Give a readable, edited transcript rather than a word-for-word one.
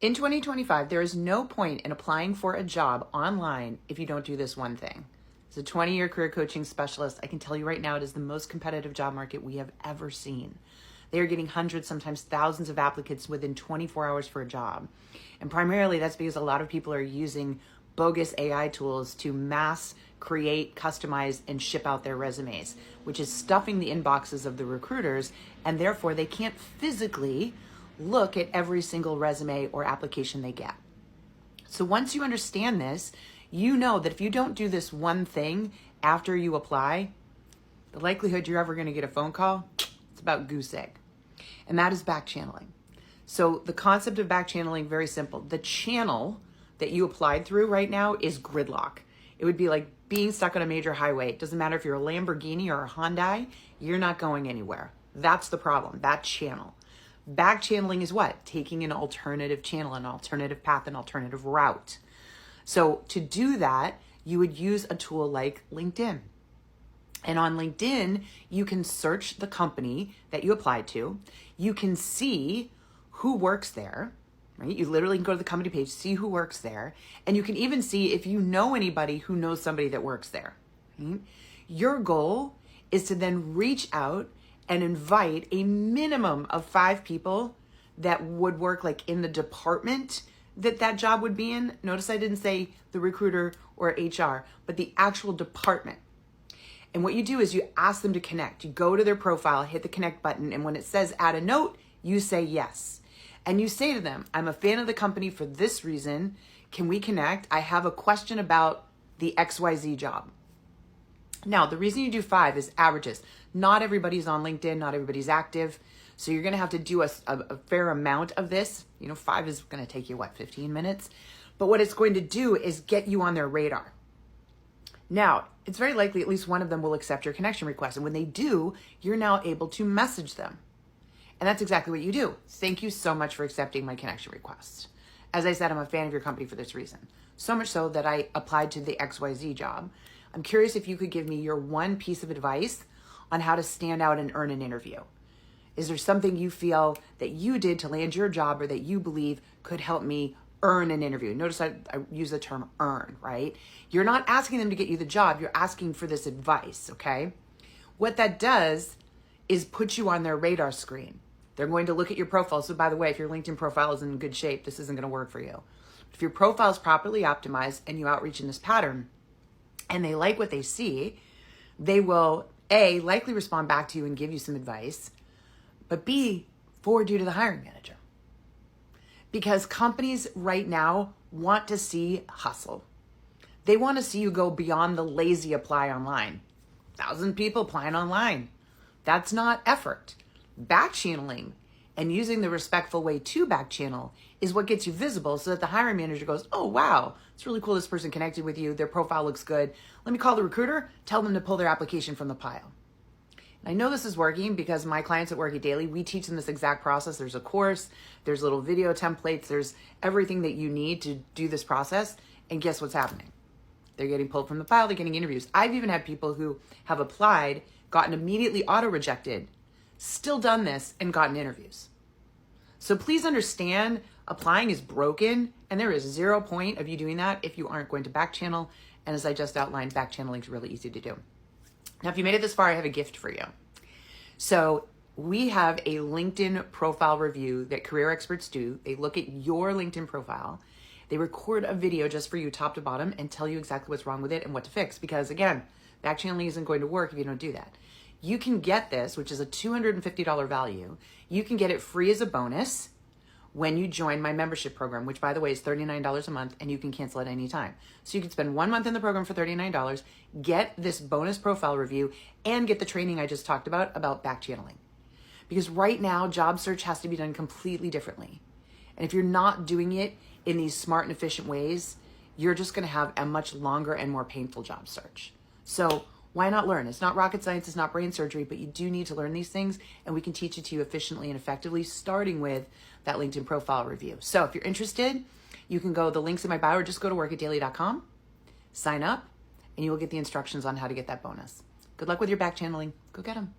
In 2025, there is no point in applying for a job online if you don't do this one thing. As a 20-year career coaching specialist, I can tell you right now it is the most competitive job market we have ever seen. They are getting hundreds, sometimes thousands of applicants within 24 hours for a job. And primarily that's because a lot of people are using bogus AI tools to mass create, customize, and ship out their resumes, which is stuffing the inboxes of the recruiters, and therefore they can't physically look at every single resume or application they get. So once you understand this, you know that if you don't do this one thing after you apply, the likelihood you're ever going to get a phone call, it's about goose egg. And that is backchanneling. So the concept of backchanneling, very simple. The channel that you applied through right now is gridlock. It would be like being stuck on a major highway. It doesn't matter if you're a Lamborghini or a Hyundai, you're not going anywhere. That's the problem, that channel. Backchanneling is what? Taking an alternative channel, an alternative path, an alternative route. So to do that, you would use a tool like LinkedIn. And on LinkedIn, you can search the company that you applied to. You can see who works there, right? You literally can go to the company page, see who works there. And you can even see if you know anybody who knows somebody that works there. Right? Your goal is to then reach out and invite a minimum of 5 people that would work like in the department that job would be in. Notice I didn't say the recruiter or HR, but the actual department. And what you do is you ask them to connect. You go to their profile, hit the connect button, and when it says add a note, you say yes. And you say to them, I'm a fan of the company for this reason. Can we connect? I have a question about the XYZ job. Now, the reason you do 5 is averages. Not everybody's on LinkedIn, not everybody's active. So you're gonna have to do a fair amount of this. 5 is gonna take you, 15 minutes? But what it's going to do is get you on their radar. Now, it's very likely at least one of them will accept your connection request. And when they do, you're now able to message them. And that's exactly what you do. Thank you so much for accepting my connection request. As I said, I'm a fan of your company for this reason. So much so that I applied to the XYZ job. I'm curious if you could give me your one piece of advice on how to stand out and earn an interview. Is there something you feel that you did to land your job or that you believe could help me earn an interview? Notice I use the term earn, right? You're not asking them to get you the job. You're asking for this advice, okay? What that does is put you on their radar screen. They're going to look at your profile. So by the way, if your LinkedIn profile is in good shape, this isn't going to work for you. If your profile is properly optimized and you outreach in this pattern and they like what they see, they will A, likely respond back to you and give you some advice, but B, forward you to the hiring manager. Because companies right now want to see hustle. They want to see you go beyond the lazy apply online. 1,000 people applying online. That's not effort. Backchanneling and using the respectful way to backchannel is what gets you visible so that the hiring manager goes, oh, wow, it's really cool this person connected with you. Their profile looks good. Let me call the recruiter, tell them to pull their application from the pile. I know this is working because my clients at Work It Daily, we teach them this exact process. There's a course, there's little video templates, there's everything that you need to do this process. And guess what's happening? They're getting pulled from the pile, they're getting interviews. I've even had people who have applied, gotten immediately auto-rejected, still done this and gotten interviews. So please understand, applying is broken and there is 0 point of you doing that if you aren't going to backchannel. And as I just outlined, backchanneling is really easy to do. Now, if you made it this far, I have a gift for you. So we have a LinkedIn profile review that career experts do. They look at your LinkedIn profile. They record a video just for you top to bottom and tell you exactly what's wrong with it and what to fix. Because again, backchanneling isn't going to work if you don't do that. You can get this, which is a $250 value. You can get it free as a bonus when you join my membership program, which by the way is $39 a month and you can cancel at any time. So you can spend 1 month in the program for $39, get this bonus profile review and get the training I just talked about backchanneling. Because right now, job search has to be done completely differently. And if you're not doing it in these smart and efficient ways, you're just gonna have a much longer and more painful job search. So why not learn? It's not rocket science, it's not brain surgery, but you do need to learn these things and we can teach it to you efficiently and effectively, starting with that LinkedIn profile review. So if you're interested, you can go, the link's in my bio, or just go to workitdaily.com, sign up, and you will get the instructions on how to get that bonus. Good luck with your backchanneling. Go get them.